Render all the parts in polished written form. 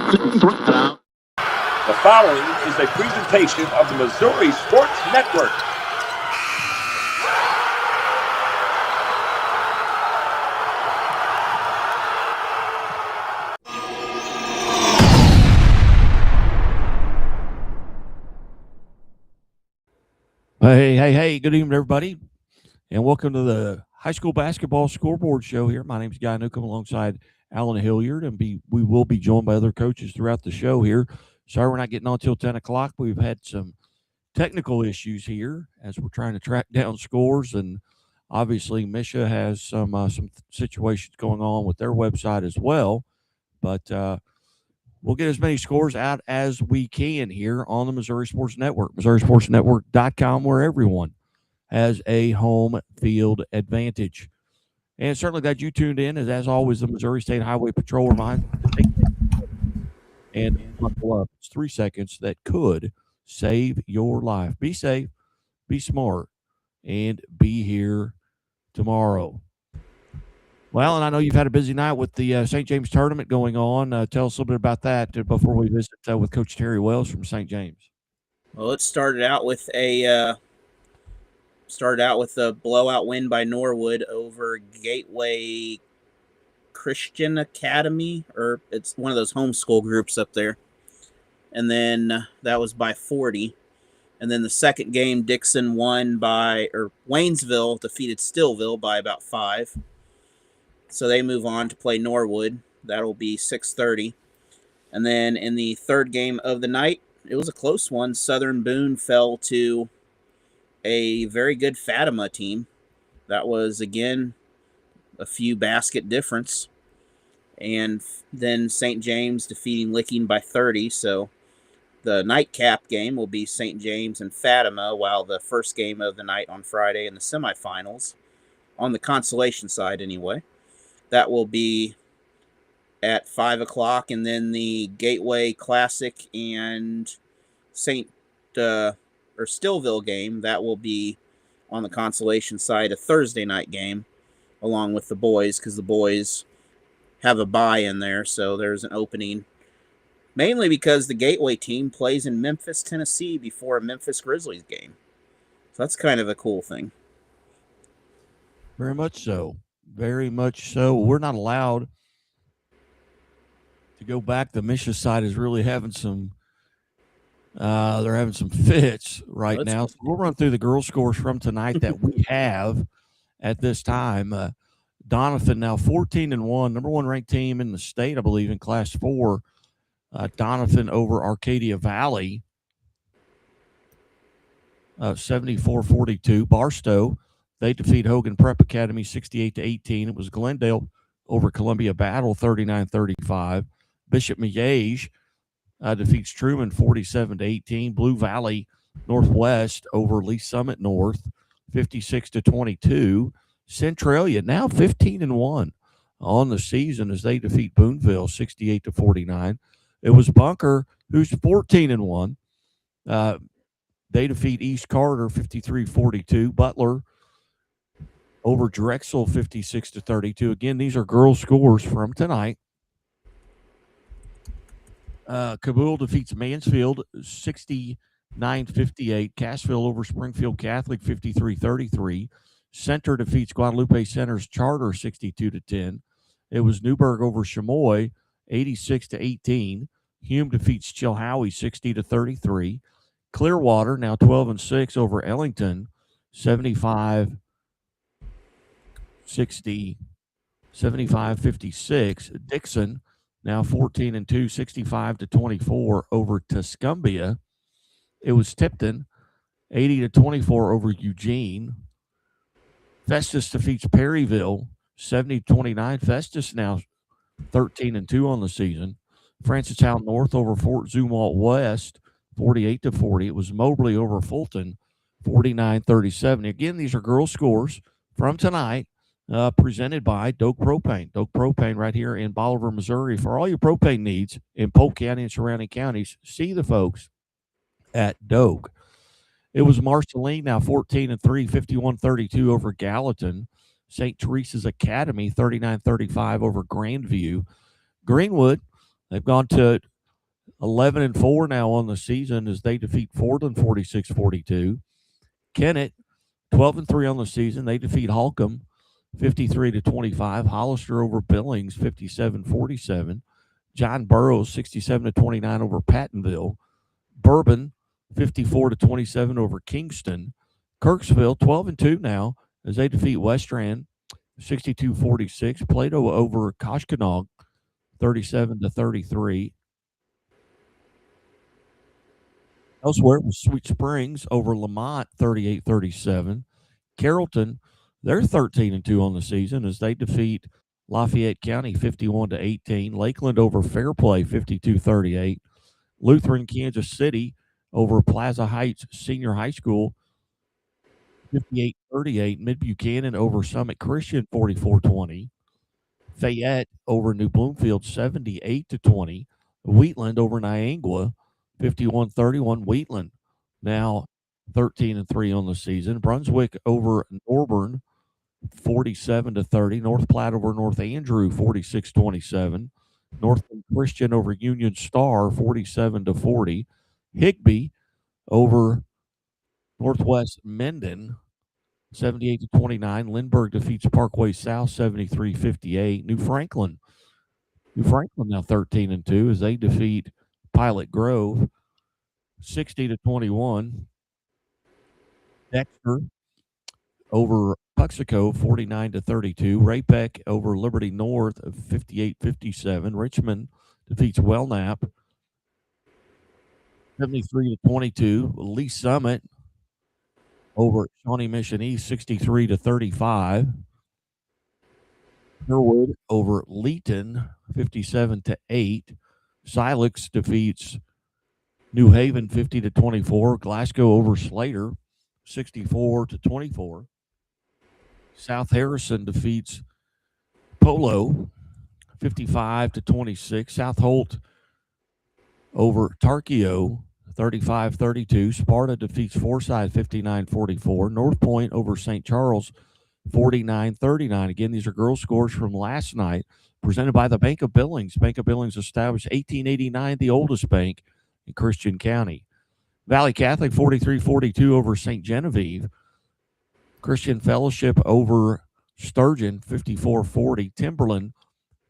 The following is a presentation of the Missouri Sports Network. Hey, good evening, everybody, and welcome to the high school basketball scoreboard show here. My name is Guy Newcomb alongside Alan Hilliard, and we will be joined by other coaches throughout the show here. Sorry we're not getting on until 10 o'clock. We've had some technical issues here as we're trying to track down scores, and obviously Misha has some situations going on with their website as well, but we'll get as many scores out as we can here on the Missouri Sports Network, MissouriSportsNetwork.com, where everyone has a home field advantage. And certainly glad you tuned in, as always, the Missouri State Highway Patrol reminds and buckle up. It's 3 seconds that could save your life. Be safe, be smart, and be here tomorrow. Well, and I know you've had a busy night with the St. James tournament going on. Tell us a little bit about that before we visit with Coach Terry Wells from St. James. Well, it started out with a blowout win by Norwood over Gateway Christian Academy, or it's one of those homeschool groups up there. And then that was by 40. And then the second game, Dixon Waynesville defeated Stillville by about 5. So they move on to play Norwood. That'll be 6:30. And then in the third game of the night, it was a close one. Southern Boone fell to a very good Fatima team. That was, again, a few basket difference. And then St. James defeating Licking by 30. So the nightcap game will be St. James and Fatima, while the first game of the night on Friday in the semifinals, on the consolation side anyway, that will be at 5 o'clock. And then the Gateway Classic and Stillville game, that will be on the consolation side, a Thursday night game, along with the boys, because the boys have a bye in there, so there's an opening. Mainly because the Gateway team plays in Memphis, Tennessee before a Memphis Grizzlies game. So that's kind of a cool thing. Very much so. Very much so. We're not allowed to go back. The Misha side is really having some they're having some fits right now. So we'll run through the girls' scores from tonight that we have at this time. Doniphan now 14-1, number 1 ranked team in the state, I believe, in Class 4. Doniphan over Arcadia Valley, 74-42. Barstow, they defeat Hogan Prep Academy 68-18. It was Glendale over Columbia Battle 39-35. Bishop Miege defeats Truman 47-18. Blue Valley Northwest over Lee Summit North 56-22. Centralia now 15-1 on the season as they defeat Booneville 68-49. It was Bunker, who's 14-1. They defeat East Carter 53-42. Butler over Drexel 56-32. Again, these are girls' scores from tonight. Kabul defeats Mansfield 69-58. Cassville over Springfield Catholic 53-33. Center defeats Guadalupe Center's Charter 62-10. It was Newburgh over Chamois 86-18. Hume defeats Chilhowie 60-33. Clearwater now 12-6 over Ellington 75-56. Dixon now 14-2, 65-24 over Tuscumbia. It was Tipton 80-24 over Eugene. Festus defeats Perryville 70-29. Festus now 13-2 on the season. Francistown North over Fort Zumwalt West 48-40. It was Mobley over Fulton 49-37. Again, these are girls' scores from tonight, presented by Doak Propane. Doak Propane right here in Bolivar, Missouri. For all your propane needs in Polk County and surrounding counties, see the folks at Doak. It was Marceline now 14-3, 51-32 over Gallatin. St. Teresa's Academy 39-35 over Grandview. Greenwood, they've gone to 11-4 now on the season as they defeat Fordland 46-42. Kennett 12-3 on the season. They defeat Holcomb 53-25. Hollister over Billings 57-47. John Burroughs 67-29 over Pattonville. Bourbon 54-27 over Kingston. Kirksville 12-2 now as they defeat Westran 62-46. Plato over Koshkonong 37-33. Elsewhere, it was Sweet Springs over Lamont 38-37. Carrollton, they're 13-2 on the season as they defeat Lafayette County 51-18. Lakeland over Fairplay 52-38. Lutheran Kansas City over Plaza Heights Senior High School 58-38. Mid Buchanan over Summit Christian 44-20. Fayette over New Bloomfield 78-20. Wheatland over Niangua 51-31. Wheatland now 13-3 on the season. Brunswick over Norburn 47-30. North Platte over North Andrew 46-27. Northland Christian over Union Star 47-40. Higbee over Northwest Mendon 78-29. Lindbergh defeats Parkway South 73-58. New Franklin now 13-2 as they defeat Pilot Grove 60-21. Dexter over Puxico 49-32. Ray-Pec over Liberty North 58-57. Richmond defeats Wellnap 73-22. Lee Summit over Shawnee Mission East 63-35. Sherwood over Leeton 57-8. Silex defeats New Haven 50-24. Glasgow over Slater 64-24. South Harrison defeats Polo 55-26. South Holt over Tarkio 35-32. Sparta defeats Forsyth 59-44. North Point over St. Charles 49-39. Again, these are girls' scores from last night, presented by the Bank of Billings. Bank of Billings established 1889, the oldest bank in Christian County. Valley Catholic 43-42 over St. Genevieve. Christian Fellowship over Sturgeon 54-40. Timberland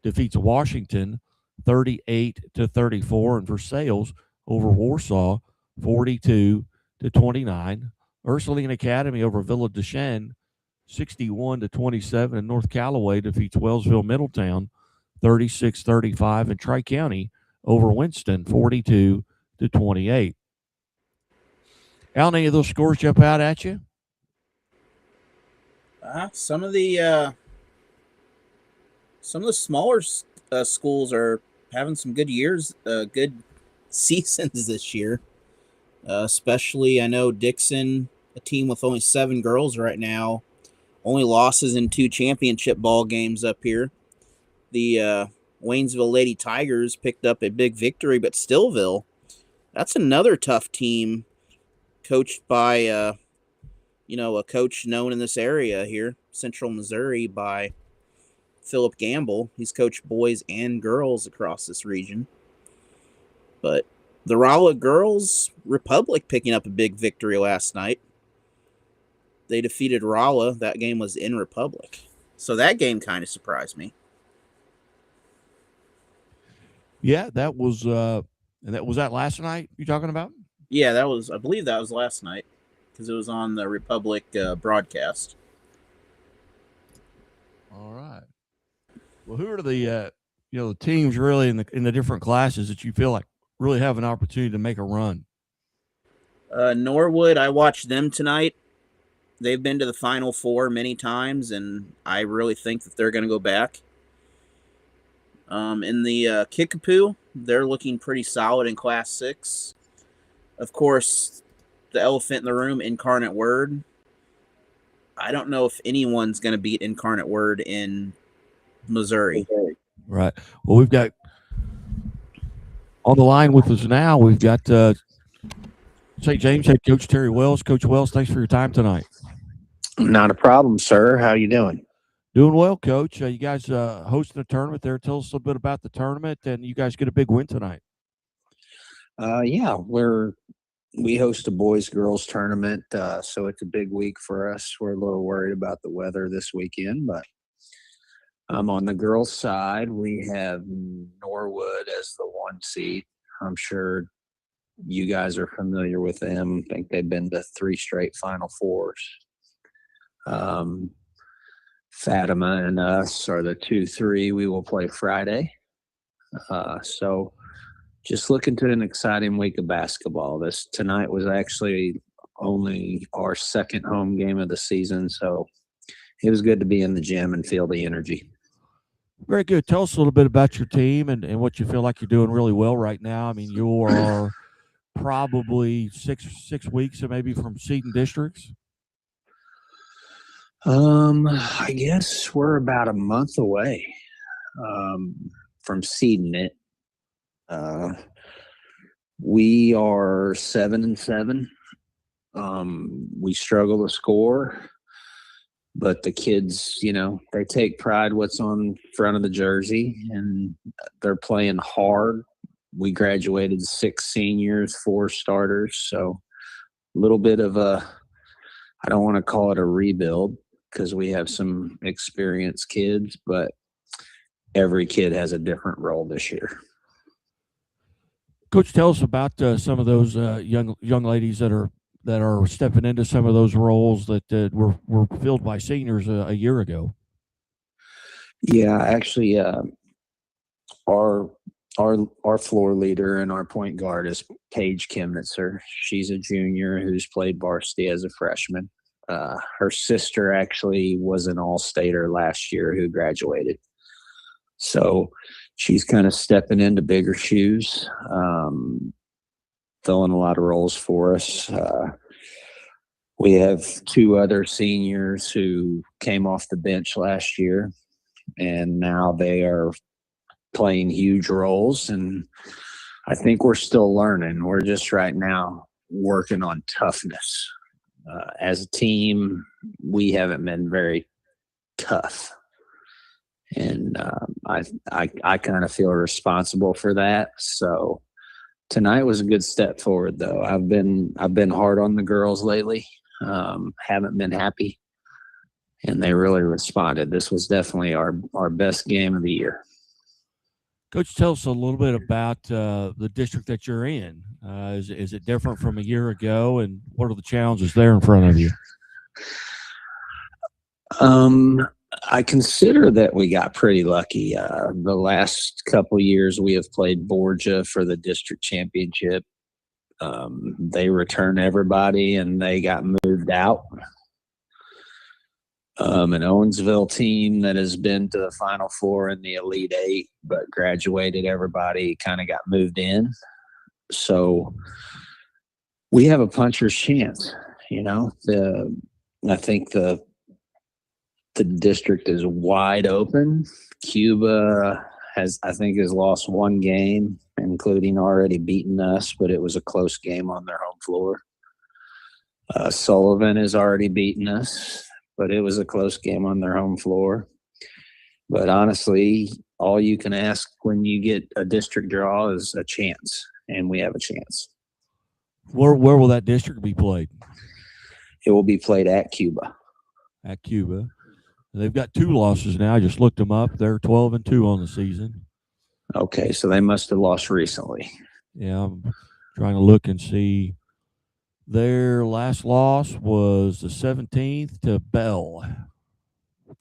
defeats Washington 38-34. And Versailles over Warsaw 42-29. Ursuline Academy over Villa Deschênes 61-27. And North Callaway defeats Wellsville Middletown 36-35. And Tri-County over Winston 42-28. Al, any of those scores jump out at you? Some of the smaller schools are having some good years, good seasons this year. Especially, I know Dixon, a team with only 7 girls right now, only losses in 2 championship ball games up here. The Waynesville Lady Tigers picked up a big victory, but Stillville, that's another tough team, coached by a coach known in this area here, Central Missouri, by Philip Gamble. He's coached boys and girls across this region. But the Rolla girls, Republic picking up a big victory last night. They defeated Rolla. That game was in Republic. So that game kind of surprised me. Yeah, that was that last night you're talking about? Yeah, I believe that was last night, because it was on the Republic broadcast. All right. Well, who are the the teams really in the different classes that you feel like really have an opportunity to make a run? Norwood, I watched them tonight. They've been to the Final Four many times, and I really think that they're going to go back. In the Kickapoo, they're looking pretty solid in Class 6. Of course, the elephant in the room, Incarnate Word. I don't know if anyone's going to beat Incarnate Word in Missouri. Right. Well, we've got on the line with us now, we've got St. James head coach Terry Wells. Coach Wells, thanks for your time tonight. Not a problem, sir. How you doing? Doing well, Coach. You guys hosting a tournament there. Tell us a little bit about the tournament, and you guys get a big win tonight. Yeah, we host a boys girls tournament, so it's a big week for us. We're a little worried about the weather this weekend, but on the girls' side, we have Norwood as the 1 seed. I'm sure you guys are familiar with them. I think they've been to 3 straight Final Fours. Fatima and us are the 2-3. We will play Friday. So just looking to an exciting week of basketball. Tonight was actually only our second home game of the season, so it was good to be in the gym and feel the energy. Very good. Tell us a little bit about your team and what you feel like you're doing really well right now. I mean, you are probably six weeks maybe from seeding districts. I guess we're about a month away from seeding it. We are 7-7. We struggle to score, but the kids, they take pride what's on front of the jersey, and they're playing hard. We graduated 6 seniors, 4 starters, so a little bit of I don't want to call it a rebuild because we have some experienced kids, but every kid has a different role this year. Coach, tell us about some of those young ladies that are stepping into some of those roles that were filled by seniors a year ago. Yeah, actually, our floor leader and our point guard is Paige Kimnitzer. She's a junior who's played varsity as a freshman. Her sister actually was an all-stater last year who graduated. So she's kind of stepping into bigger shoes, filling a lot of roles for us. We have 2 other seniors who came off the bench last year, and now they are playing huge roles. And I think we're still learning. We're just right now working on toughness. As a team, we haven't been very tough. And I kind of feel responsible for that. So tonight was a good step forward, though. I've been hard on the girls lately. Haven't been happy, and they really responded. This was definitely our best game of the year. Coach, tell us a little bit about the district that you're in. Is it different from a year ago, and what are the challenges there in front of you? I consider that we got pretty lucky. The last couple years we have played Borgia for the district championship. They returned everybody and they got moved out. An Owensville team that has been to the Final Four in the Elite 8, but graduated everybody, kind of got moved in. So we have a puncher's chance, I think the district is wide open. Cuba has lost 1 game, including already beaten us, but it was a close game on their home floor. Sullivan has already beaten us, but it was a close game on their home floor. But honestly, all you can ask when you get a district draw is a chance, and we have a chance. Where will that district be played? It will be played at Cuba. At Cuba. They've got 2 losses now. I just looked them up. They're 12-2 on the season. Okay, so they must have lost recently. Yeah, I'm trying to look and see. Their last loss was the 17th to Bell,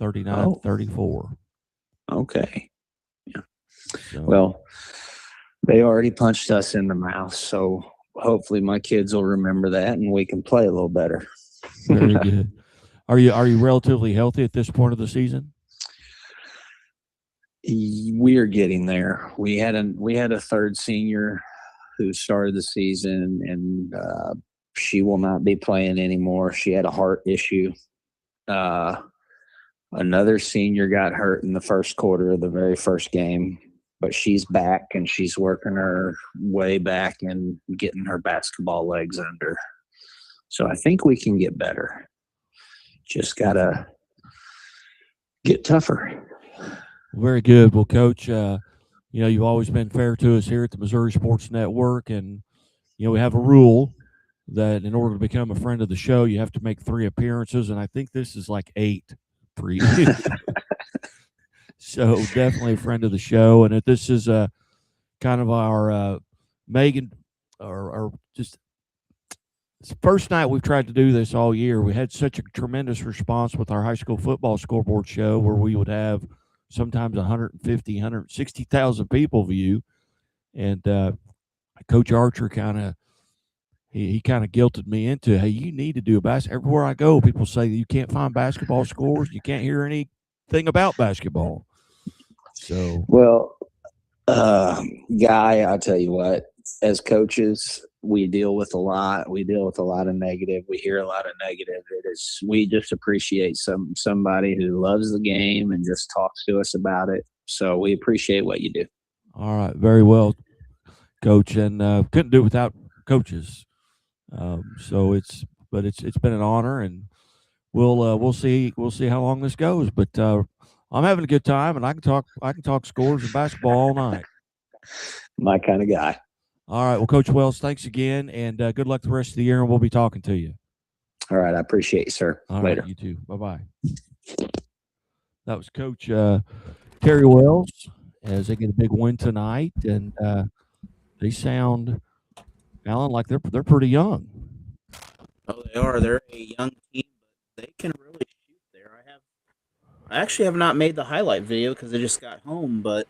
39-34. Okay. Yeah. So, well, they already punched us in the mouth, so hopefully my kids will remember that and we can play a little better. Very good. Are you relatively healthy at this point of the season? We are getting there. We had a third senior who started the season, and she will not be playing anymore. She had a heart issue. Another senior got hurt in the first quarter of the very first game, but she's back and she's working her way back and getting her basketball legs under. So I think we can get better. Just gotta get tougher. Very good. Well, Coach, you've always been fair to us here at the Missouri Sports Network, and we have a rule that in order to become a friend of the show, you have to make 3 appearances, and I think this is like 8 for you. So definitely a friend of the show, and if this is kind of our Megan, or just it's the first night we've tried to do this all year. We had such a tremendous response with our high school football scoreboard show where we would have sometimes 150, 160,000 people view. And Coach Archer he kind of guilted me into, hey, you need to do a basketball. Everywhere I go, people say you can't find basketball scores. You can't hear anything about basketball. So, well, Guy, I'll tell you what, as coaches, we deal with a lot. We deal with a lot of negative. We hear a lot of negative. We just appreciate somebody who loves the game and just talks to us about it. So we appreciate what you do. All right. Very well, Coach. And couldn't do it without coaches. So it's been an honor, and we'll see how long this goes. But I'm having a good time, and I can talk scores and basketball all night. My kind of guy. All right. Well, Coach Wells, thanks again, and good luck the rest of the year, and we'll be talking to you. All right. I appreciate you, sir. All Later. right, you too. Bye-bye. That was Coach Terry Wells as they get a big win tonight, and they sound, Alan, like they're pretty young. Oh, they are. They're a young team, but they can really shoot there. I actually have not made the highlight video because I just got home, but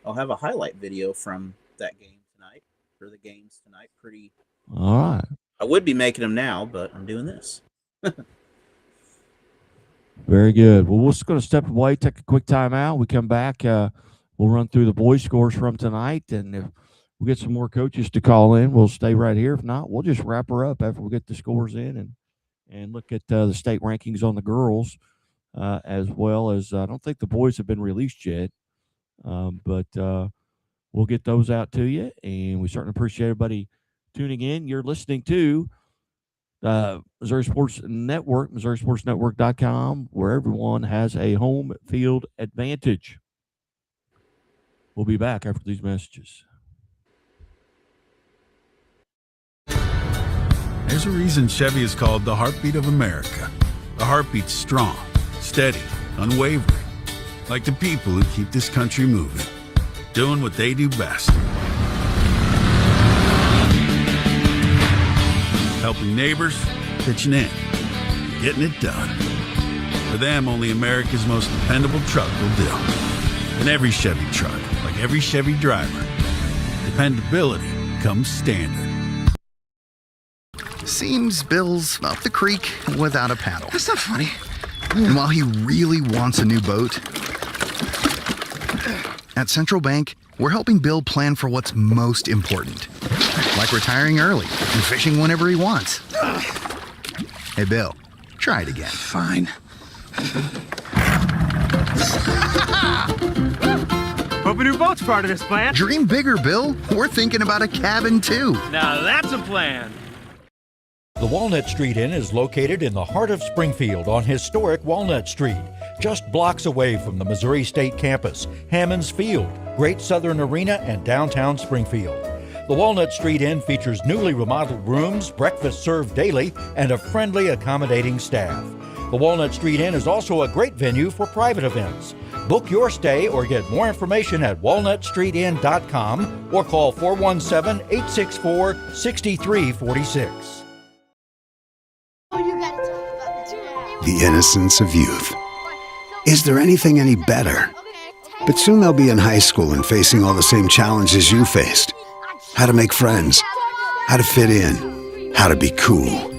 I'll have a highlight video from that game tonight, or the games tonight. Pretty. All right. I would be making them now, but I'm doing this. Very good. Well, we're just going to step away, take a quick timeout. We come back. We'll run through the boys' scores from tonight, and if we get some more coaches to call in, we'll stay right here. If not, we'll just wrap her up after we get the scores in and look at the state rankings on the girls, as well as I don't think the boys have been released yet, but we'll get those out to you, and we certainly appreciate everybody tuning in. You're listening to Missouri Sports Network, MissouriSportsNetwork.com, where everyone has a home field advantage. We'll be back after these messages. There's a reason Chevy is called the heartbeat of America. The heartbeat's strong, steady, unwavering. Like the people who keep this country moving, doing what they do best. Helping neighbors, pitching in, getting it done. For them, only America's most dependable truck will do. And every Chevy truck, like every Chevy driver, dependability comes standard. Seems Bill's up the creek without a paddle. That's not funny. And while he really wants a new boat, at Central Bank, we're helping Bill plan for what's most important. Like retiring early and fishing whenever he wants. Hey, Bill, try it again. Fine. Hope a new boat's part of this plan. Dream bigger, Bill. We're thinking about a cabin, too. Now that's a plan. The Walnut Street Inn is located in the heart of Springfield on historic Walnut Street, just blocks away from the Missouri State Campus, Hammonds Field, Great Southern Arena, and downtown Springfield. The Walnut Street Inn features newly remodeled rooms, breakfast served daily, and a friendly, accommodating staff. The Walnut Street Inn is also a great venue for private events. Book your stay or get more information at walnutstreetinn.com or call 417-864-6346. The innocence of youth. Is there anything any better? But soon they'll be in high school and facing all the same challenges you faced. How to make friends, how to fit in, how to be cool.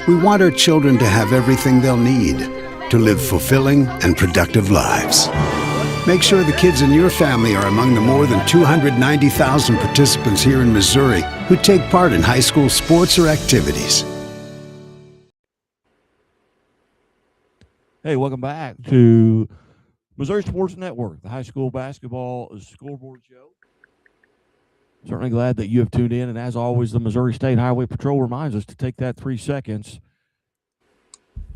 We want our children to have everything they'll need to live fulfilling and productive lives. Make sure the kids in your family are among the more than 290,000 participants here in Missouri who take part in high school sports or activities. Hey, welcome back to Missouri Sports Network, the high school basketball scoreboard show. Certainly glad that you have tuned in, and as always, the Missouri State Highway Patrol reminds us to take that 3 seconds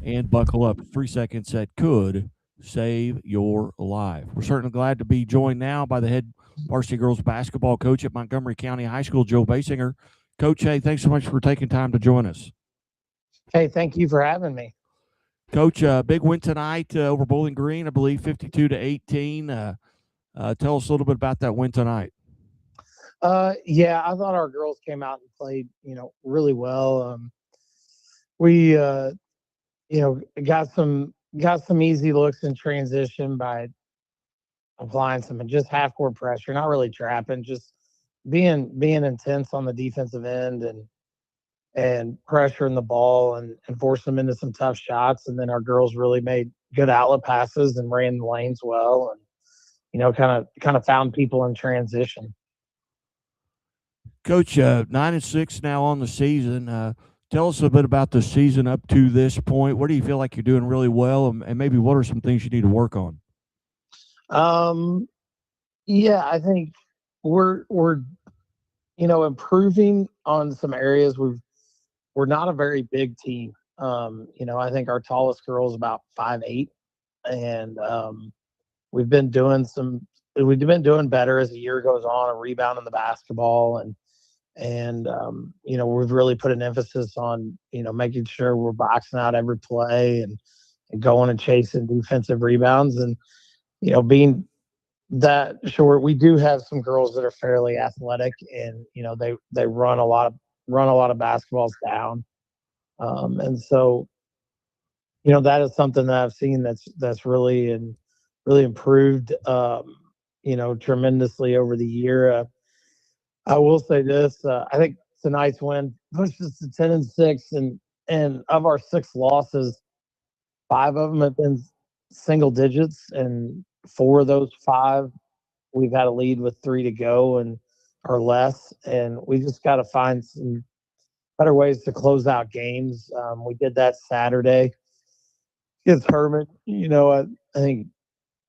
and buckle up. 3 seconds that could save your life. We're certainly glad to be joined now by the head varsity girls basketball coach at Montgomery County High School, Joe Basinger. Coach, hey, thanks so much for taking time to join us. Hey, thank you for having me. Coach, big win tonight over Bowling Green, I believe 52-18. Tell us a little bit about that win tonight. Yeah, I thought our girls came out and played, really well. We, got some easy looks in transition by applying some just half court pressure, not really trapping, just being intense on the defensive end and pressuring the ball and forcing them into some tough shots. And then our girls really made good outlet passes and ran the lanes well, and kind of found people in transition. Coach, 9-6 now on the season. Tell us a bit about the season up to this point. What do you feel like you're doing really well, and maybe what are some things you need to work on? Yeah, I think we're improving on some areas. We're not a very big team. I think our tallest girl is about 5'8", and we've been doing better as the year goes on, and rebounding the basketball, and we've really put an emphasis on making sure we're boxing out every play and going and chasing defensive rebounds, and being that short. We do have some girls that are fairly athletic, and they run a lot of basketballs down, and so that is something that I've seen that's really improved tremendously over the year. I will say this: I think tonight's win pushed us to 10-6, and of our 6 losses, 5 of them have been single digits, and 4 of those 5 we've had a lead with 3 to go and or less, and we just got to find some better ways to close out games. We did that Saturday against Herman. I think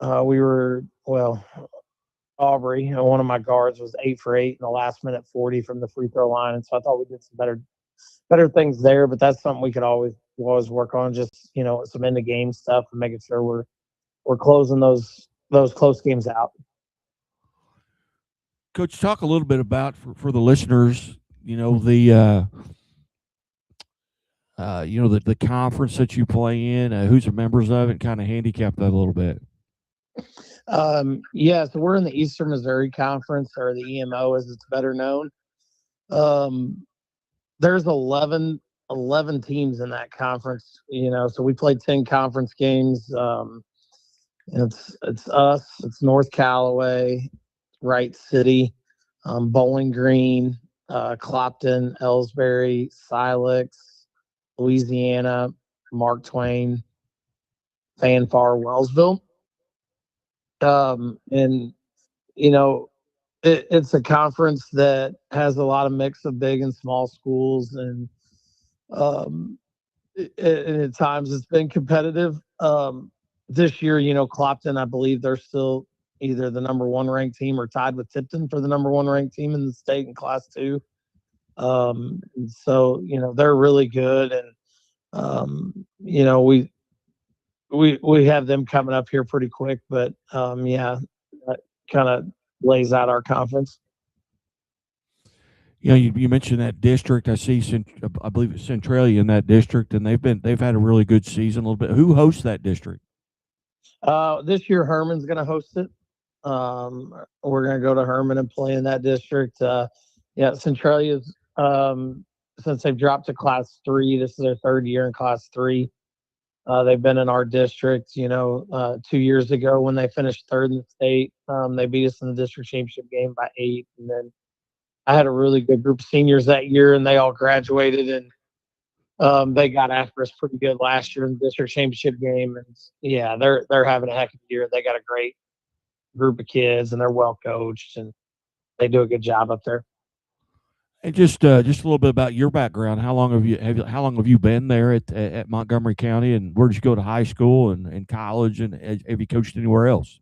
we were Aubrey, one of my guards, was 8 for 8 in the last minute 40 from the free throw line, and so I thought we did some better things there. But that's something we could always work on, just some end of game stuff and making sure we're closing those close games out. Coach, talk a little bit about for the listeners, the conference that you play in, who's the members of it, and kind of handicap that a little bit. Yeah, so we're in the Eastern Missouri Conference, or the EMO as it's better known. There's 11 teams in that conference, so we play 10 conference games. It's us, it's North Callaway, Wright City, Bowling Green, Clopton, Ellsbury, Silex, Louisiana, Mark Twain, Fanfare, Wellsville. And it's a conference that has a lot of mix of big and small schools, and at times it's been competitive. This year, Clopton, I believe they're still either the number 1 ranked team or tied with Tipton for the number 1 ranked team in the state in Class 2. And so they're really good, and we have them coming up here pretty quick, but yeah, that kind of lays out our conference. You mentioned that district. I see, I believe it's Centralia in that district, and they've had a really good season a little bit. Who hosts that district? This year, Herman's going to host it. We're going to go to Herman and play in that district. Yeah, Centralia's, since they've dropped to Class 3, this is their 3rd year in Class 3. They've been in our district, 2 years ago when they finished 3rd in the state. They beat us in the district championship game by 8. And then I had a really good group of seniors that year, and they all graduated, and they got after us pretty good last year in the district championship game. And yeah, they're having a heck of a year. They got a great group of kids, and they're well coached, and they do a good job up there. And just a little bit about your background. How long have you been there at Montgomery County, and where did you go to high school and college, and have you coached anywhere else?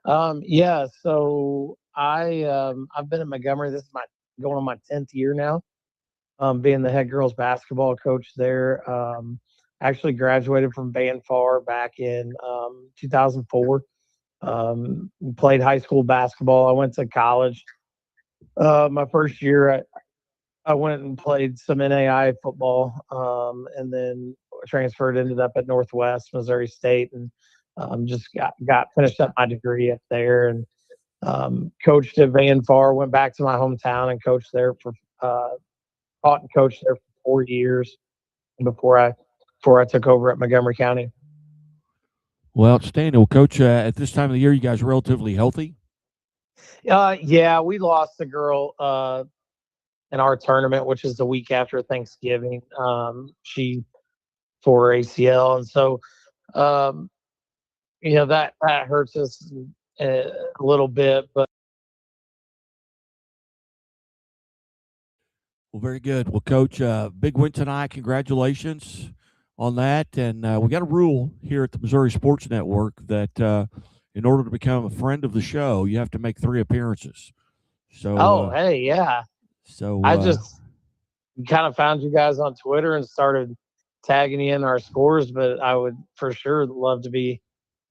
Yeah, so I've been at Montgomery. This is going on my 10th year now, being the head girls basketball coach there. Actually graduated from Fanfare back in 2004. Played high school basketball. I went to college. My first year, I went and played some NAI football, and then transferred, ended up at Northwest Missouri State, and just got finished up my degree up there, and coached at Van Far. Went back to my hometown and coached there for taught and coached there for 4 years before I took over at Montgomery County. Well, outstanding. Well, Coach, at this time of the year, you guys are relatively healthy? Yeah, we lost a girl in our tournament, which is the week after Thanksgiving. She tore her ACL, and so that hurts us a little bit. But well, very good. Well, Coach, big win tonight. Congratulations on that. And we got a rule here at the Missouri Sports Network that in order to become a friend of the show, you have to make 3 appearances. So, hey, yeah. So I just kind of found you guys on Twitter and started tagging you in our scores, but I would for sure love to be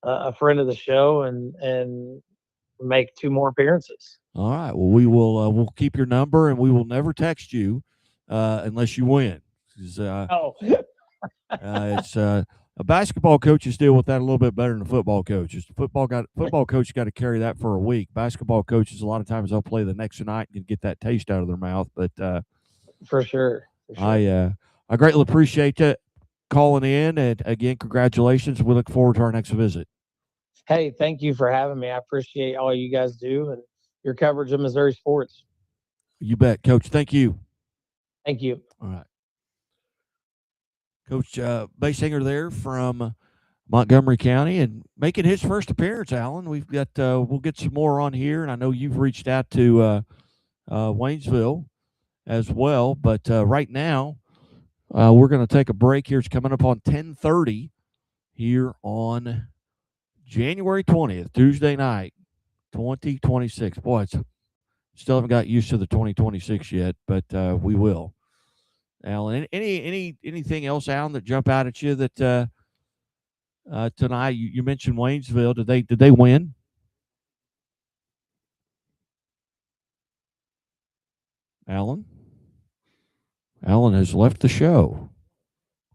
a friend of the show and make 2 more appearances. All right. Well, we will we'll keep your number, and we will never text you unless you win. It's basketball coaches deal with that a little bit better than football coaches. Football coach got to carry that for a week. Basketball coaches, a lot of times they'll play the next night and get that taste out of their mouth. But for sure. I greatly appreciate you calling in, and again, congratulations. We look forward to our next visit. Hey, thank you for having me. I appreciate all you guys do and your coverage of Missouri sports. You bet, Coach. Thank you. Thank you. All right. Coach Basinger there from Montgomery County and making his first appearance, Alan. We've got we'll get some more on here, and I know you've reached out to Waynesville as well. But right now, we're going to take a break here. It's coming up on 10:30 here on January 20th, Tuesday night, 2026. Boy, still haven't got used to the 2026 yet, but we will. Alan, anything else, Alan, that jump out at you that tonight? You mentioned Waynesville. Did they win? Alan has left the show.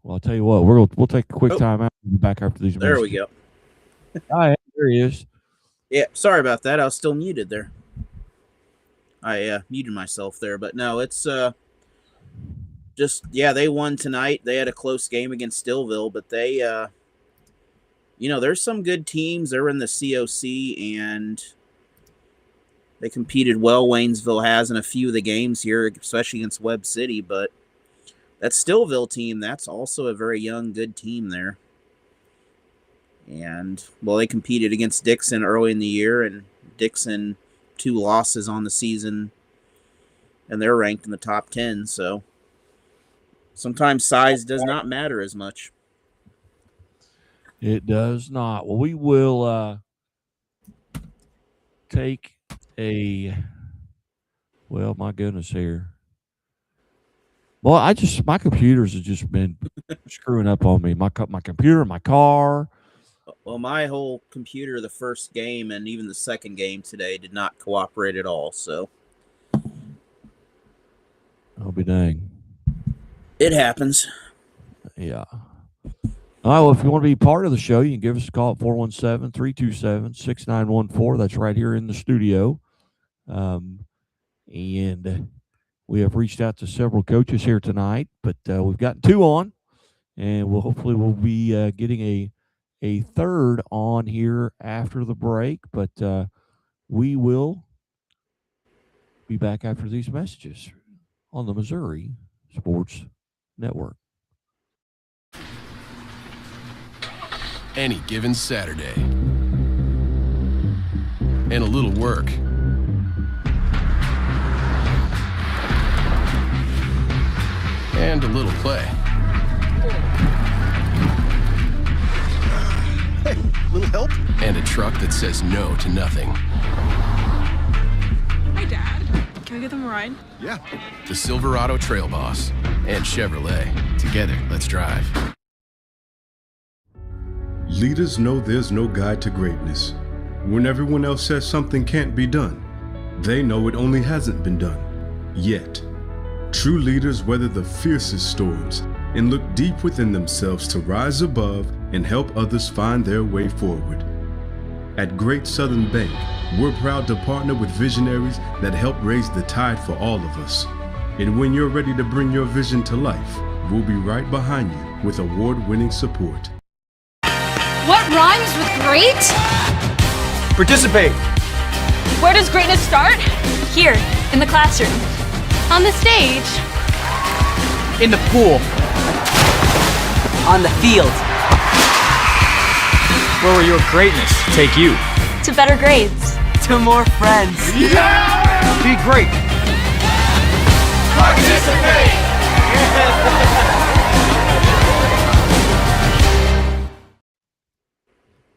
Well, I'll tell you what, we'll take a quick time out and be back after these. There we go. All right, there he is. Yeah, sorry about that. I was still muted there. I muted myself there, but no, it's they won tonight. They had a close game against Stillville, but they there's some good teams. They're in the COC, and they competed well. Waynesville has in a few of the games here, especially against Webb City, but that Stillville team, that's also a very young, good team there. And, well, they competed against Dixon early in the year, and Dixon 2 losses on the season, and they're ranked in the top 10, so sometimes size does not matter as much. It does not. Well, we will take my goodness here. Well, my computers have just been screwing up on me. My computer, my car. Well, my whole computer, the first game and even the second game today, did not cooperate at all, so. I'll be dang. It happens. Yeah. All right, well, if you want to be part of the show, you can give us a call at 417-327-6914. That's right here in the studio. And we have reached out to several coaches here tonight, but we've gotten 2 on, and hopefully we'll be getting a third on here after the break, but we will be back after these messages on the Missouri Sports Network. Any given Saturday, and a little work, and a little play. Hey, little help? And a truck that says no to nothing. Hi, Dad. Can I get them a ride? Yeah. The Silverado Trail Boss and Chevrolet. Together, let's drive. Leaders know there's no guide to greatness. When everyone else says something can't be done, they know it only hasn't been done. Yet. True leaders weather the fiercest storms and look deep within themselves to rise above and help others find their way forward. At Great Southern Bank, we're proud to partner with visionaries that help raise the tide for all of us. And when you're ready to bring your vision to life, we'll be right behind you with award-winning support. What rhymes with great? Participate. Where does greatness start? Here, in the classroom. On the stage. In the pool. On the field. Where will your greatness take you? To better grades. To more friends. Yeah! Be great. Participate!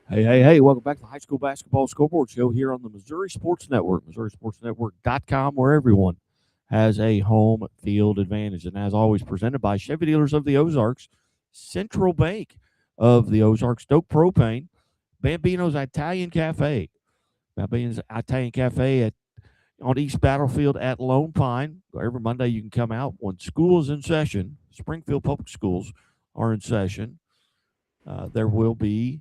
Hey, welcome back to the High School Basketball Scoreboard Show here on the Missouri Sports Network, MissouriSportsNetwork.com, where everyone has a home field advantage. And as always, presented by Chevy Dealers of the Ozarks, Central Bank of the Ozarks, Dope Propane, Bambino's Italian Cafe. Bambino's Italian Cafe on East Battlefield at Lone Pine. Every Monday you can come out when school is in session. Springfield Public Schools are in session. There will be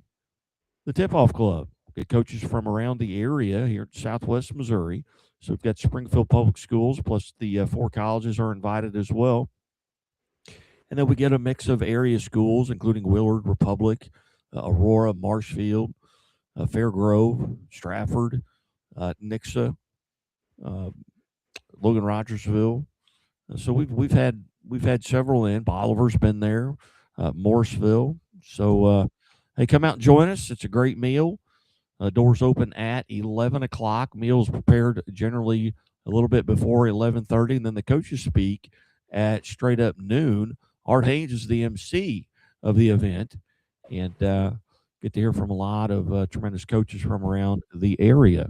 the Tip-Off Club. Get coaches from around the area here in Southwest Missouri. So we've got Springfield Public Schools, plus the 4 colleges are invited as well. And then we get a mix of area schools, including Willard, Republic, Aurora, Marshfield, Fairgrove, Stratford, Nixa, Logan Rogersville. So we've had several in. Bolivar's been there, Morrisville. So hey, come out and join us. It's a great meal. Doors open at 11 o'clock. Meals prepared generally a little bit before 11:30, and then the coaches speak at straight up noon. Art Haynes is the MC of the event, and get to hear from a lot of tremendous coaches from around the area.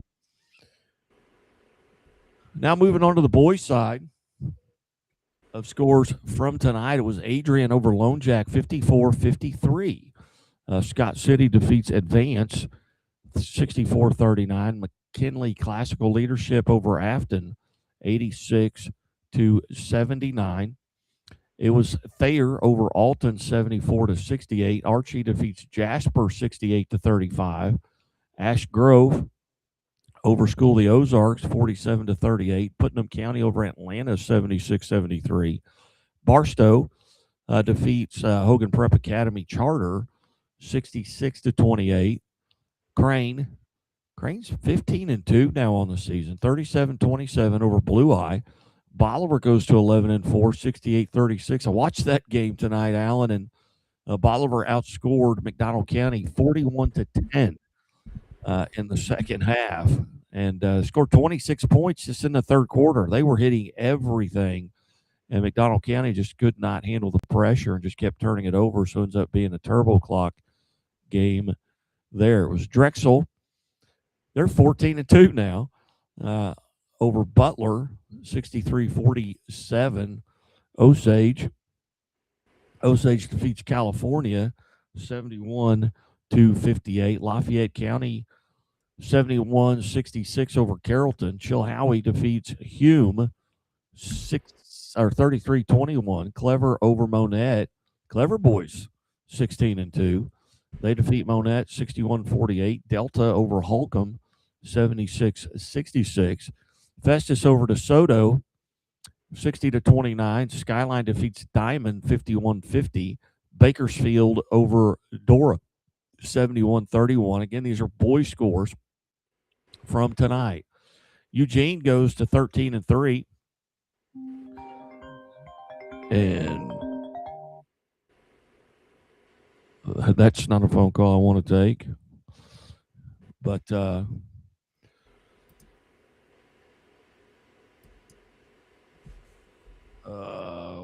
Now moving on to the boys' side of scores from tonight, it was Adrian over Lone Jack, 54-53. Scott City defeats Advance, 64-39. McKinley Classical Leadership over Afton, 86-79. It was Thayer over Alton, 74-68. Archie defeats Jasper, 68-35. Ash Grove over School of the Ozarks, 47-38. Putnam County over Atlanta, 76-73. Barstow defeats Hogan Prep Academy Charter, 66-28. Crane's 15-2 now on the season, 37-27 over Blue Eye. Bolivar goes to 11-4, 68-36. I watched that game tonight, Alan, and Bolivar outscored McDonald County 41-10 in the second half, and scored 26 points just in the third quarter. They were hitting everything, and McDonald County just could not handle the pressure and just kept turning it over, so it ends up being a turbo clock game there. It was Drexel. They're 14-2 now over Butler, 63-47. Osage defeats California, 71-58. Lafayette County, 71-66 over Carrollton. Chilhowie defeats Hume, 33-21. Clever over Monette. Clever boys, 16-2. They defeat Monette, 61-48. Delta over Holcomb, 76-66. Festus over DeSoto, 60-29. Skyline defeats Diamond, 51-50. Bakersfield over Dora, 71-31. Again, these are boys' scores from tonight. Eugene goes to 13-3. And that's not a phone call I want to take. But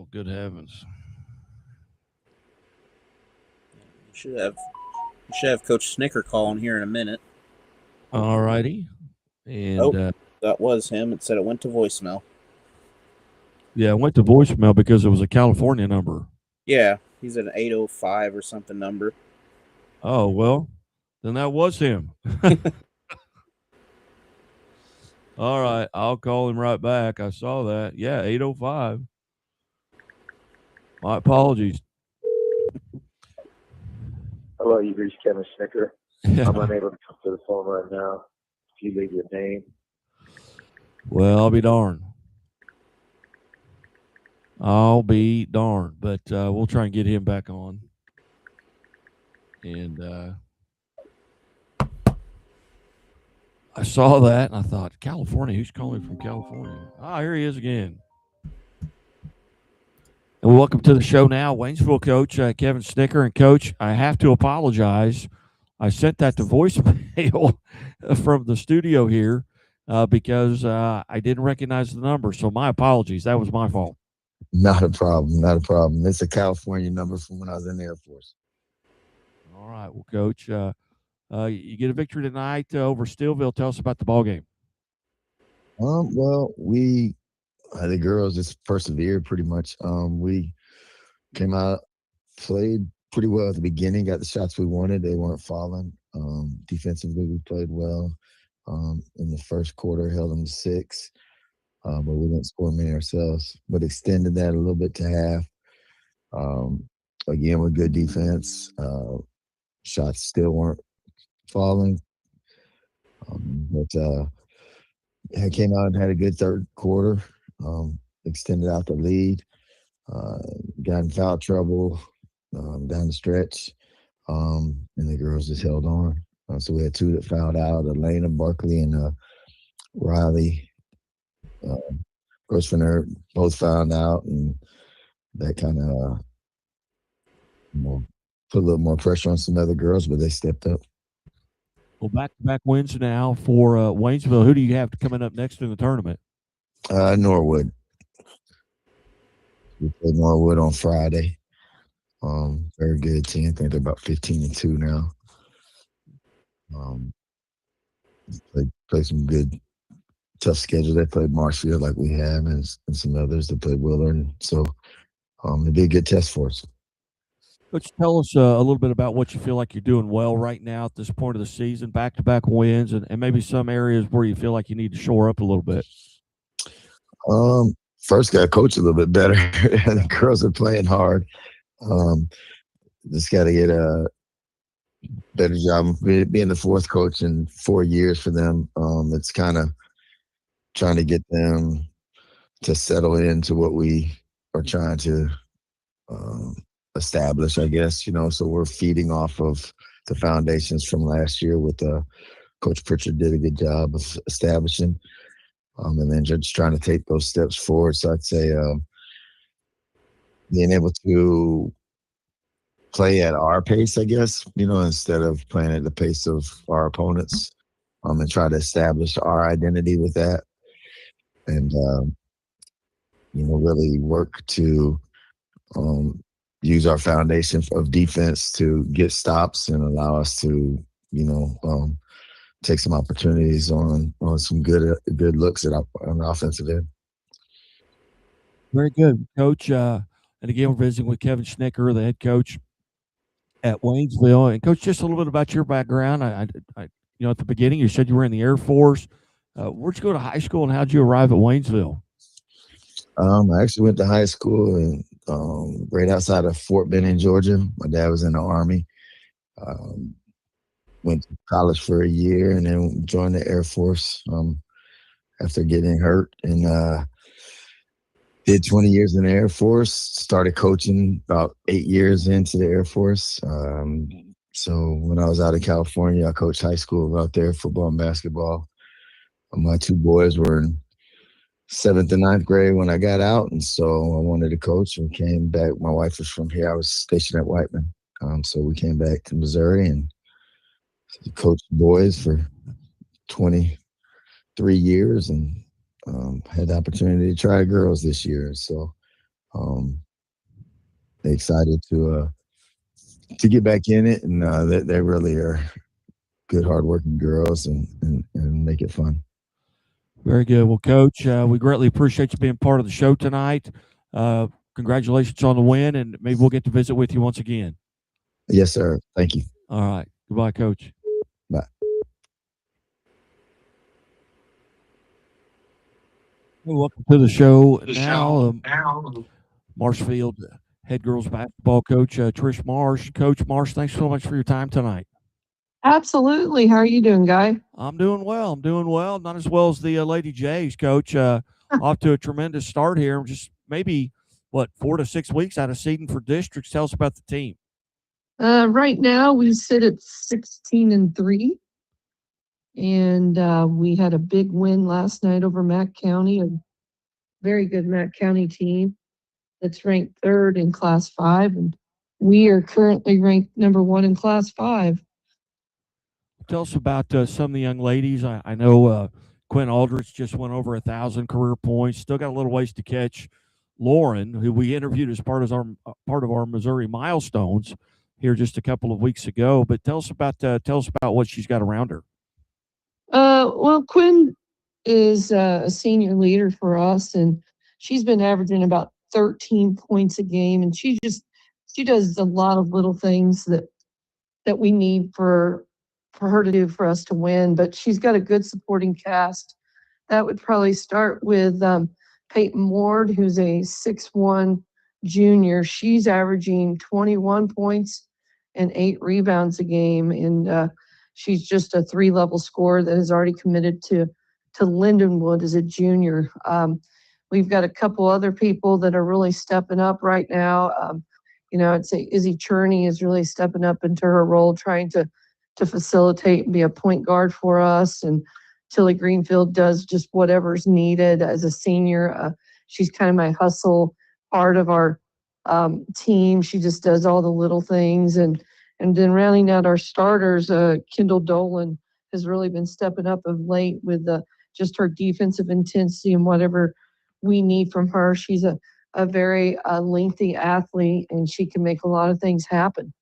good heavens. We should have Coach Snicker calling here in a minute. All righty. And that was him. It said it went to voicemail. Yeah, it went to voicemail because it was a California number. Yeah, he's an 805 or something number. Oh, well, then that was him. All right, I'll call him right back. I saw that. Yeah, 805. My apologies. Hello, you've reached Kevin Snicker. Yeah. I'm unable to come to the phone right now. If you leave your name. Well, I'll be darned. But we'll try and get him back on. And I saw that and I thought, California, who's calling from California? Here he is again. And welcome to the show now, Waynesville coach Kevin Snicker. And coach, I have to apologize. I sent that to voicemail from the studio here because I didn't recognize the number. So my apologies. That was my fault. Not a problem. Not a problem. It's a California number from when I was in the Air Force. All right. Well, coach, you get a victory tonight over Steelville. Tell us about the ball game. Well, the girls just persevered pretty much. We came out, played pretty well at the beginning, got the shots we wanted. They weren't falling. Defensively, we played well. In the first quarter, held them to 6, but we didn't score many ourselves. But extended that a little bit to half. Again, with good defense, shots still weren't falling. But I came out and had a good third quarter. Extended out the lead. Got in foul trouble down the stretch. And the girls just held on. So we had 2 that fouled out, Elena Barkley and Riley Grossfiner both fouled out, and that kind of put a little more pressure on some other girls, but they stepped up. Well, back-to-back wins now for Waynesville. Who do you have coming up next in the tournament? Norwood. We played Norwood on Friday. Very good team. I think they're about 15-2 now. Play some good, tough schedule. They played Marshfield like we have, and some others that played Willard. So it'd be a good test for us. Coach, tell us a little bit about what you feel like you're doing well right now at this point of the season, back-to-back wins, and maybe some areas where you feel like you need to shore up a little bit. First, got to coach a little bit better. The girls are playing hard. Just got to get a better job. Being the 4th coach in 4 years for them, it's kind of trying to get them to settle into what we are trying to establish, I guess, so we're feeding off of the foundations from last year with Coach Pritchard did a good job of establishing, and then just trying to take those steps forward. So I'd say being able to play at our pace, I guess, instead of playing at the pace of our opponents, and try to establish our identity with that, and really work to use our foundation of defense to get stops and allow us to, take some opportunities on some good looks on the offensive end. Very good, Coach. And again, we're visiting with Kevin Snicker, the head coach at Waynesville. And Coach, just a little bit about your background. I at the beginning, you said you were in the Air Force. Where'd you go to high school, and how'd you arrive at Waynesville? I actually went to high school right outside of Fort Benning, Georgia. My dad was in the Army. Went to college for a year and then joined the Air Force after getting hurt, and did 20 years in the Air Force. Started coaching about 8 years into the Air Force. So when I was out in California, I coached high school out there, football and basketball. My 2 boys were in 7th and 9th grade when I got out, and so I wanted to coach and came back. My wife was from here. I was stationed at Whiteman, so we came back to Missouri and coached the boys for 23 years, and had the opportunity to try girls this year. So excited to get back in it, and they really are good, hardworking girls, and make it fun. Very good. Well, Coach, we greatly appreciate you being part of the show tonight. Congratulations on the win, and maybe we'll get to visit with you once again. Yes, sir. Thank you. All right. Goodbye, Coach. Bye. Welcome to the show. Now, Marshfield head girls basketball coach Trish Marsh. Coach Marsh, thanks so much for your time tonight. Absolutely. How are you doing, Guy? I'm doing well. I'm doing well. Not as well as the Lady Jays, Coach. Off to a tremendous start here. Just maybe, 4 to 6 weeks out of seeding for districts. Tell us about the team. Right now, we sit at 16-3. And we had a big win last night over Mack County, a very good Mack County team that's ranked third in Class 5. And we are currently ranked number 1 in Class 5. Tell us about some of the young ladies. I know Quinn Aldrich just went over 1,000 career points. Still got a little ways to catch. Lauren, who we interviewed as part of our Missouri milestones here just a couple of weeks ago. But tell us about what she's got around her. Well, Quinn is a senior leader for us, and she's been averaging about 13 points a game, and she does a lot of little things that we need for her to do for us to win. But she's got a good supporting cast. That would probably start with Peyton Ward, who's a 6'1" junior. She's averaging 21 points and 8 rebounds a game, and she's just a 3-level scorer that has already committed to Lindenwood as a junior. We've got a couple other people that are really stepping up right now. I'd say Izzy Cherney is really stepping up into her role, trying to facilitate and be a point guard for us. And Tilly Greenfield does just whatever's needed as a senior. She's kind of my hustle part of our team. She just does all the little things. And then rounding out our starters, Kendall Dolan has really been stepping up of late with just her defensive intensity and whatever we need from her. She's a very lengthy athlete, and she can make a lot of things happen.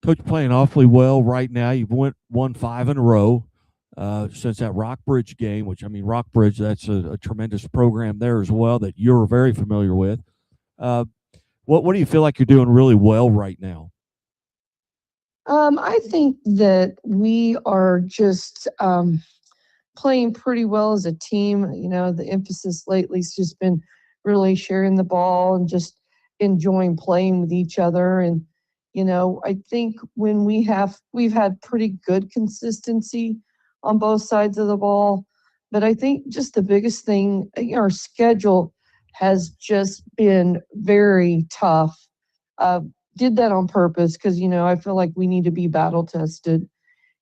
Coach, playing awfully well right now. You've won 5 in a row since that Rockbridge game, which, Rockbridge, that's a tremendous program there as well that you're very familiar with. What do you feel like you're doing really well right now? I think that we are just playing pretty well as a team. The emphasis lately has just been really sharing the ball and just enjoying playing with each other. And, I think when we've had pretty good consistency on both sides of the ball. But I think just the biggest thing, our schedule has just been very tough. Did that on purpose because, I feel like we need to be battle tested,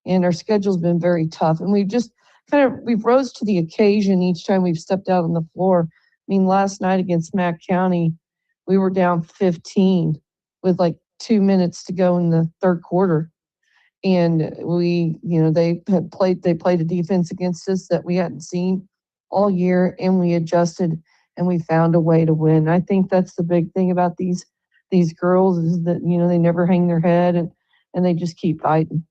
and our schedule's been very tough. And we've rose to the occasion each time we've stepped out on the floor. Last night against Mack County, we were down 15 with 2 minutes to go in the third quarter. And they played a defense against us that we hadn't seen all year, and we adjusted and we found a way to win. I think that's the big thing about these girls is that, they never hang their head and they just keep fighting.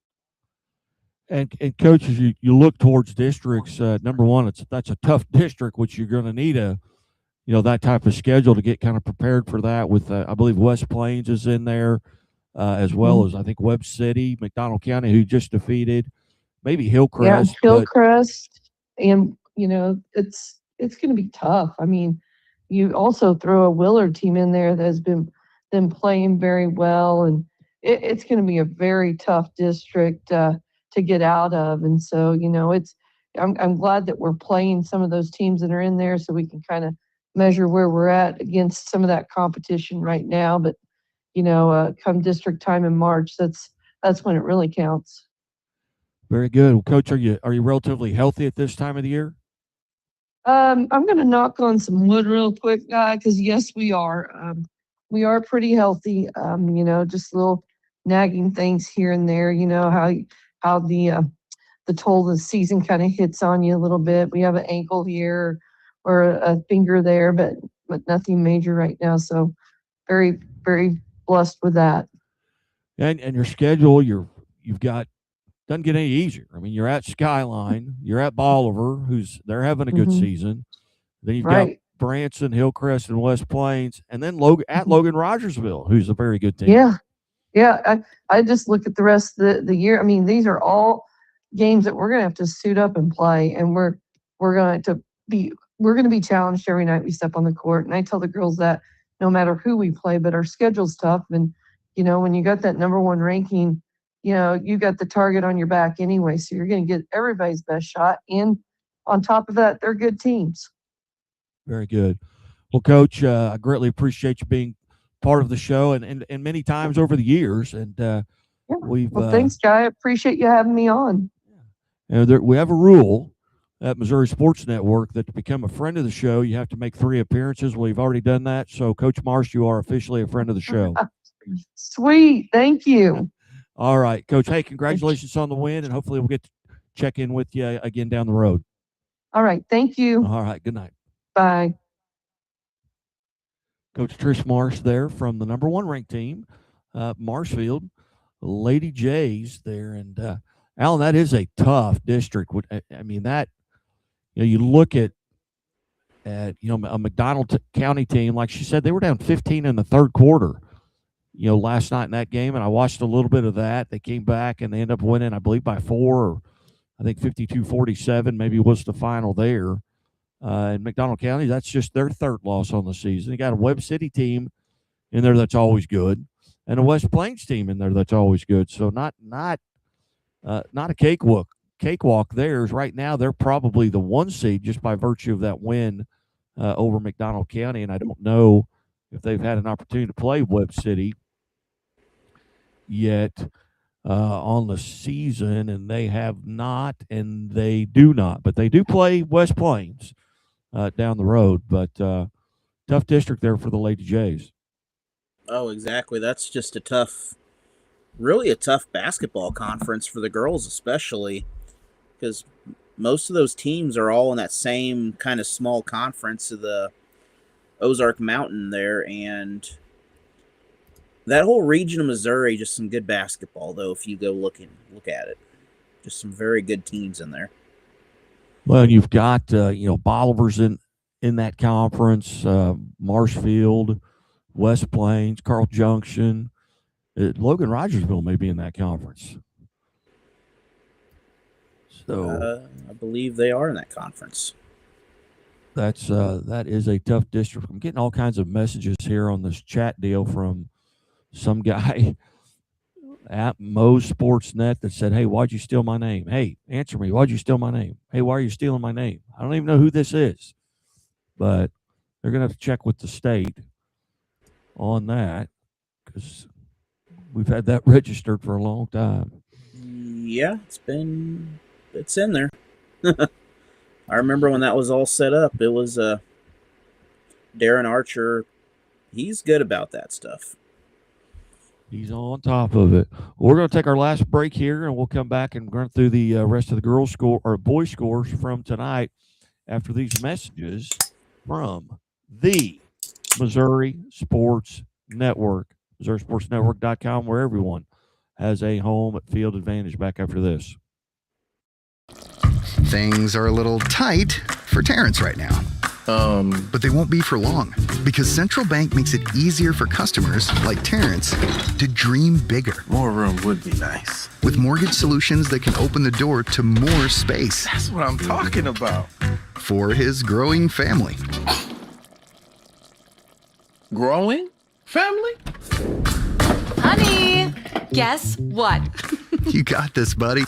And Coach, as you look towards districts, number one, that's a tough district, which you're going to need that type of schedule to get kind of prepared for that. With I believe West Plains is in there, as well as I think Webb City, McDonald County, who just defeated, maybe Hillcrest. Yeah, Hillcrest, and it's going to be tough. You also throw a Willard team in there that has been playing very well, and it's going to be a very tough district to get out of. And so, I'm glad that we're playing some of those teams that are in there so we can kind of measure where we're at against some of that competition right now. But, come district time in March, that's when it really counts. Very good. Well, Coach, are you relatively healthy at this time of the year? I'm going to knock on some wood real quick, guy, because yes, we are. We are pretty healthy. Just little nagging things here and there. How the toll of the season kind of hits on you a little bit. We have an ankle here or a finger there, but nothing major right now. So very, very blessed with that. And your schedule, you've got doesn't get any easier. You're at Skyline, you're at Bolivar, they're having a good season. Then you've got Branson, Hillcrest, and West Plains, and then Logan Rogersville, who's a very good team. Yeah. I just look at the rest of the year. These are all games that we're going to have to suit up and play, and we're going to be challenged every night we step on the court. And I tell the girls that no matter who we play, but our schedule's tough. And, when you got that number one ranking, you got the target on your back anyway. So you're going to get everybody's best shot. And on top of that, they're good teams. Very good. Well, Coach, I greatly appreciate you being part of the show and many times over the years. And Thanks, Guy. I appreciate you having me on. We have a rule at Missouri Sports Network that to become a friend of the show, you have to make 3 appearances. Well, you've already done that. So, Coach Marsh, you are officially a friend of the show. Sweet. Thank you. All right, Coach. Hey, congratulations on the win, and hopefully we'll get to check in with you again down the road. All right. Thank you. All right. Good night. Bye. Coach Trish Marsh there from the number 1 ranked team, Marshfield Lady Jays there. And Alan, that is a tough district. I mean, that, you look at a McDonald County team, like she said, they were down 15 in the third quarter, last night in that game. And I watched a little bit of that. They came back and they ended up winning, I believe, by 4, or I think 52-47 maybe was the final there. In McDonald County, that's just their 3rd loss on the season. You got a Webb City team in there that's always good, and a West Plains team in there that's always good. So not a cakewalk theirs. Right now, they're probably the 1 seed just by virtue of that win over McDonald County. And I don't know if they've had an opportunity to play Webb City yet on the season, and they have not, and they do not. But they do play West Plains down the road. But tough district there for the Lady Jays. Oh, exactly. That's just really a tough basketball conference for the girls, especially because most of those teams are all in that same kind of small conference of the Ozark Mountain there. And that whole region of Missouri, just some good basketball, though, if you go look at it. Just some very good teams in there. Well, you've got, Bolivar's in that conference, Marshfield, West Plains, Carl Junction. Logan Rogersville may be in that conference. So I believe they are in that conference. That is a tough district. I'm getting all kinds of messages here on this chat deal from some guy at Moe's Sportsnet that said, "Hey, why'd you steal my name? Hey, answer me. Why'd you steal my name? Hey, why are you stealing my name? I don't even know who this is." But they're going to have to check with the state on that because we've had that registered for a long time. Yeah, it's in there. I remember when that was all set up. It was Darren Archer. He's good about that stuff. He's on top of it. We're going to take our last break here, and we'll come back and run through the rest of the girls' score or boys' scores from tonight after these messages from the Missouri Sports Network, MissouriSportsNetwork.com, where everyone has a home field advantage. Back after this. Things are a little tight for Terrence right now. But they won't be for long because Central Bank makes it easier for customers like Terrence to dream bigger. More room would be nice. With mortgage solutions that can open the door to more space. That's what I'm talking about. For his growing family. Growing family? Honey, guess what? You got this, buddy.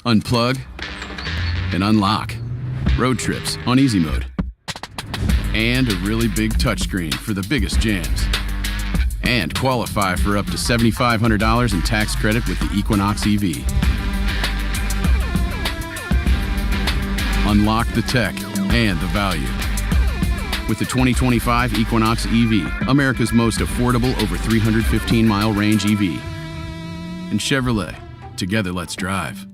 Unplug and unlock. Road trips on easy mode. And a really big touchscreen for the biggest jams. And qualify for up to $7,500 in tax credit with the Equinox EV. Unlock the tech and the value. With the 2025 Equinox EV, America's most affordable over 315-mile range EV. And Chevrolet, together let's drive.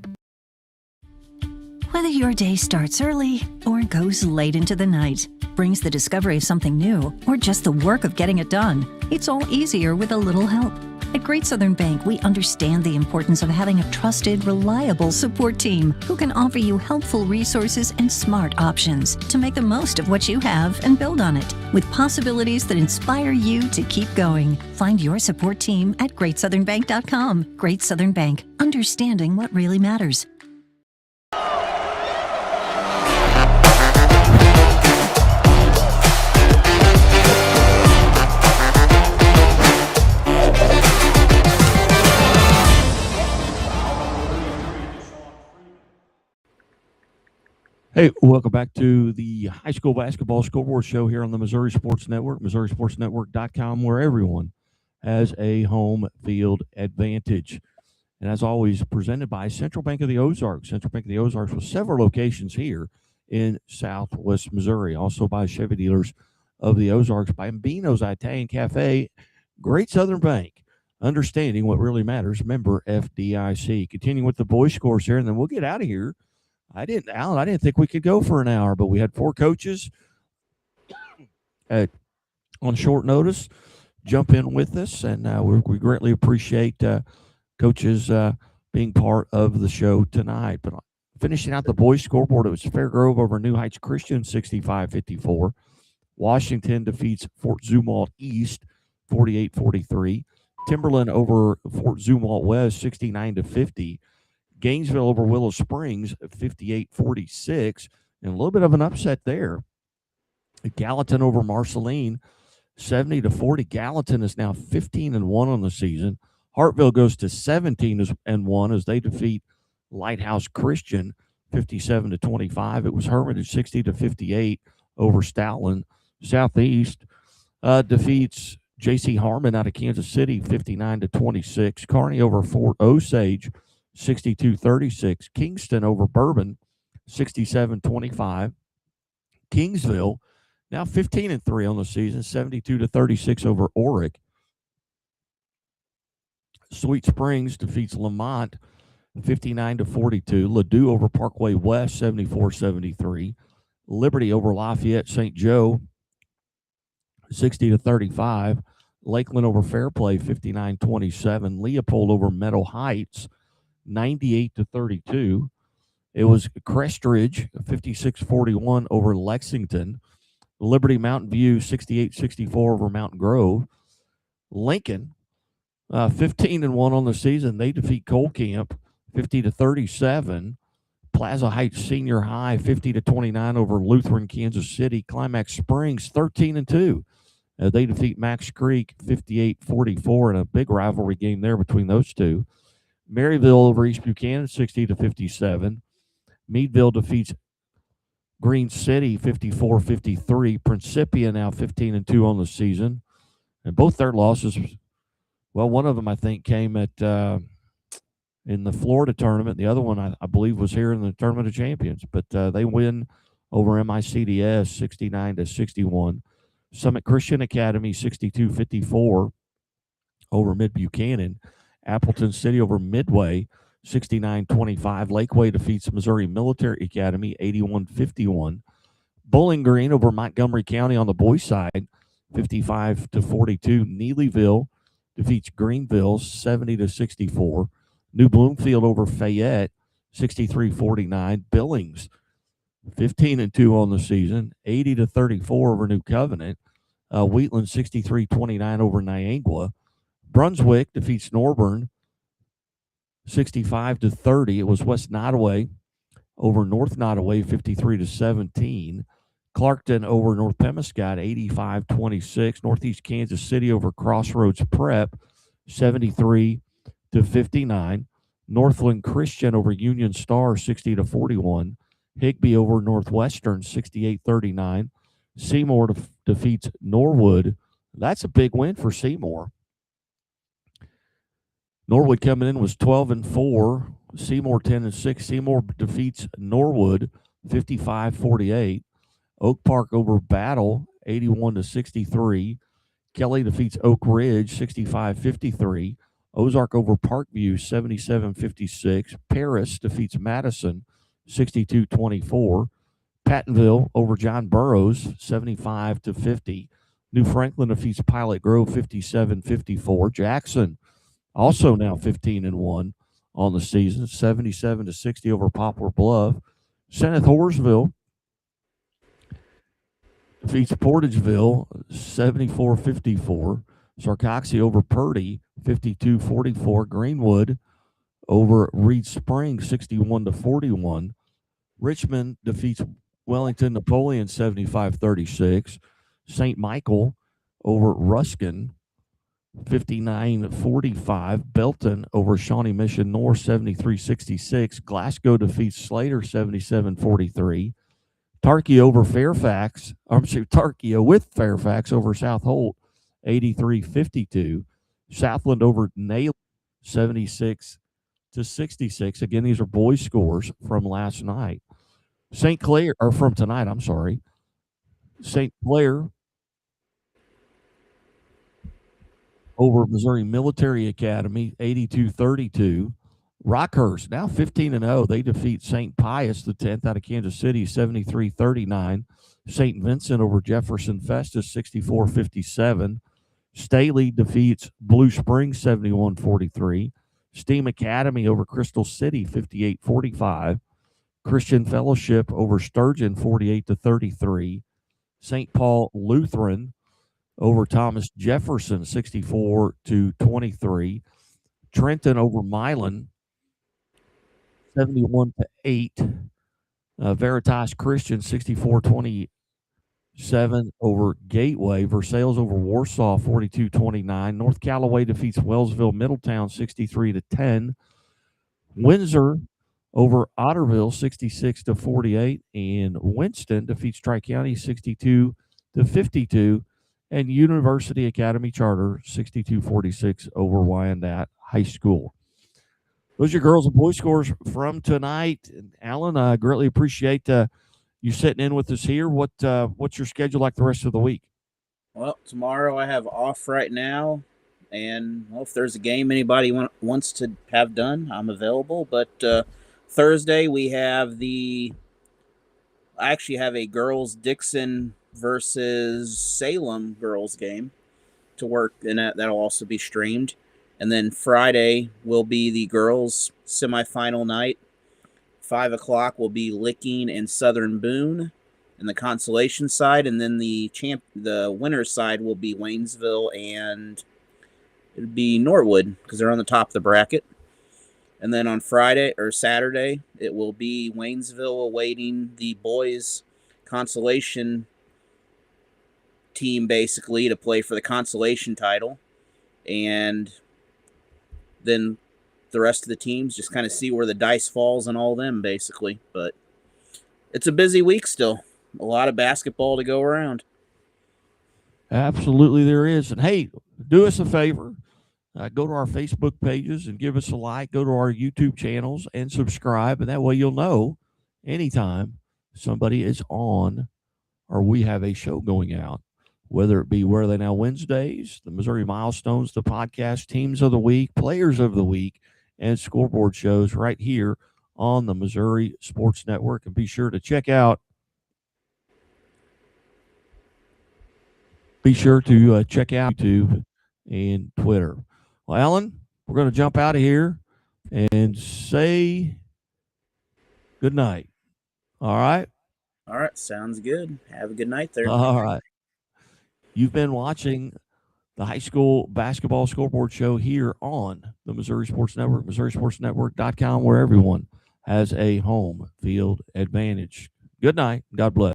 Whether your day starts early or goes late into the night, brings the discovery of something new, or just the work of getting it done, it's all easier with a little help. At Great Southern Bank, we understand the importance of having a trusted, reliable support team who can offer you helpful resources and smart options to make the most of what you have and build on it, with possibilities that inspire you to keep going. Find your support team at GreatSouthernBank.com. Great Southern Bank, understanding what really matters. Hey, welcome back to the high school basketball scoreboard show here on the Missouri Sports Network, MissouriSportsNetwork.com, where everyone has a home field advantage. And as always, presented by Central Bank of the Ozarks. Central Bank of the Ozarks with several locations here in Southwest Missouri. Also by Chevy Dealers of the Ozarks, by Bambino's Italian Cafe, Great Southern Bank. Understanding what really matters. Member FDIC. Continuing with the boys' scores here, and then we'll get out of here. Alan, I didn't think we could go for an hour, but we had 4 coaches on short notice jump in with us, and we greatly appreciate coaches being part of the show tonight. But finishing out the boys' scoreboard, it was Fairgrove over New Heights Christian, 65-54. Washington defeats Fort Zumwalt East, 48-43. Timberland over Fort Zumwalt West, 69-50. Gainesville over Willow Springs, 58-46, and a little bit of an upset there. Gallatin over Marceline, 70-40. Gallatin is now 15-1 on the season. Hartville goes to 17-1 as they defeat Lighthouse Christian, 57-25. It was Hermitage, 60-58 over Stoutland. Southeast defeats J.C. Harmon out of Kansas City, 59-26. Kearney over Fort Osage, 62-36. Kingston over Bourbon, 67-25. Kingsville, now 15-3 on the season, 72-36 over Oric. Sweet Springs defeats Lamont, 59-42. Ladue over Parkway West, 74-73. Liberty over Lafayette St. Joe, 60-35. Lakeland over Fairplay, 59-27. Leopold over Meadow Heights, 98-32. It was Crestridge, 56-41 over Lexington. Liberty Mountain View, 68-64 over Mountain Grove. Lincoln, 15-1 on the season. They defeat Cole Camp, 50-37. Plaza Heights Senior High, 50-29 over Lutheran Kansas City. Climax Springs, 13-2. They defeat Max Creek, 58-44, in a big rivalry game there between those two. Maryville over East Buchanan, 60-57. Meadville defeats Green City, 54-53. Principia now 15-2 on the season. And both their losses, well, one of them I think came at in the Florida tournament. The other one I believe was here in the Tournament of Champions. But they win over MICDS, 69-61. Summit Christian Academy, 62-54 over Mid Buchanan. Appleton City over Midway, 69-25. Lakeway defeats Missouri Military Academy, 81-51. Bowling Green over Montgomery County on the boys' side, 55-42. Neelyville defeats Greenville, 70-64. New Bloomfield over Fayette, 63-49. Billings, 15-2 on the season, 80-34 over New Covenant. Wheatland, 63-29 over Niangua. Brunswick defeats Norburn, 65-30. It was West Nottoway over North Nottoway, 53-17. Clarkton over North Pemiscot, 85-26. Northeast Kansas City over Crossroads Prep, 73-59. Northland Christian over Union Star, 60-41. Higbee over Northwestern, 68-39. Seymour defeats Norwood. That's a big win for Seymour. Norwood coming in was 12-4. Seymour 10-6. Seymour defeats Norwood 55-48. Oak Park over Battle 81-63. Kelly defeats Oak Ridge 65-53. Ozark over Parkview 77-56. Paris defeats Madison 62-24. Pattonville over John Burroughs 75-50. New Franklin defeats Pilot Grove 57-54. Jackson also now 15-1 on the season, 77-60 over Poplar Bluff. Seneth Horsville defeats Portageville 74-54. Sarcoxie over Purdy 52-44. Greenwood over Reed Springs 61-41. Richmond defeats Wellington Napoleon 75-36. St. Michael over Ruskin 59-45. Belton over Shawnee Mission North 73-66. Glasgow defeats Slater 77-43. Tarkio over Fairfax. I'm sorry, Tarkio with Fairfax over South Holt, 83-52. Southland over Nail, 76-66. Again, these are boys' scores from last night. St. Clair, or from tonight, I'm sorry. St. Clair over Missouri Military Academy, 82-32. Rockhurst, now 15-0. They defeat St. Pius, the 10th out of Kansas City, 73-39. St. Vincent over Jefferson Festus, 64-57. Staley defeats Blue Springs, 71-43. Steam Academy over Crystal City, 58-45. Christian Fellowship over Sturgeon, 48-33. St. Paul Lutheran over Thomas Jefferson, 64-23. Trenton over Milan, 71-8. Veritas Christian, 64-27 over Gateway. Versailles over Warsaw, 42-29. North Callaway defeats Wellsville Middletown, 63-10. Windsor over Otterville, 66-48. And Winston defeats Tri-County, 62-52. And University Academy Charter, 62-46 over Wyandotte High School. Those are your girls and boys scores from tonight. And Alan, I greatly appreciate you sitting in with us here. What's your schedule like the rest of the week? Well, tomorrow I have off right now. And well, if there's a game anybody wants to have done, I'm available. But Thursday we have I actually have a girls Dixon versus Salem girls game to work, and that'll also be streamed. And then Friday will be the girls semifinal night. 5 o'clock will be Licking and Southern Boone in the consolation side, and then the winner's side will be Waynesville and it'll be Norwood because they're on the top of the bracket. And then on Friday or Saturday, it will be Waynesville awaiting the boys consolation team basically to play for the consolation title. And then the rest of the teams just kind of see where the dice falls on all them basically. But it's a busy week still. A lot of basketball to go around. Absolutely there is. And hey, do us a favor. Go to our Facebook pages and give us a like. Go to our YouTube channels and subscribe. And that way you'll know anytime somebody is on or we have a show going out, whether it be Where Are They Now Wednesdays, the Missouri Milestones, the podcast, Teams of the Week, Players of the Week, and Scoreboard shows right here on the Missouri Sports Network. And be sure to check out YouTube and Twitter. Well, Alan, we're going to jump out of here and say good night. All right? All right. Sounds good. Have a good night there. All right. You've been watching the high school basketball scoreboard show here on the Missouri Sports Network, MissouriSportsNetwork.com, where everyone has a home field advantage. Good night. God bless.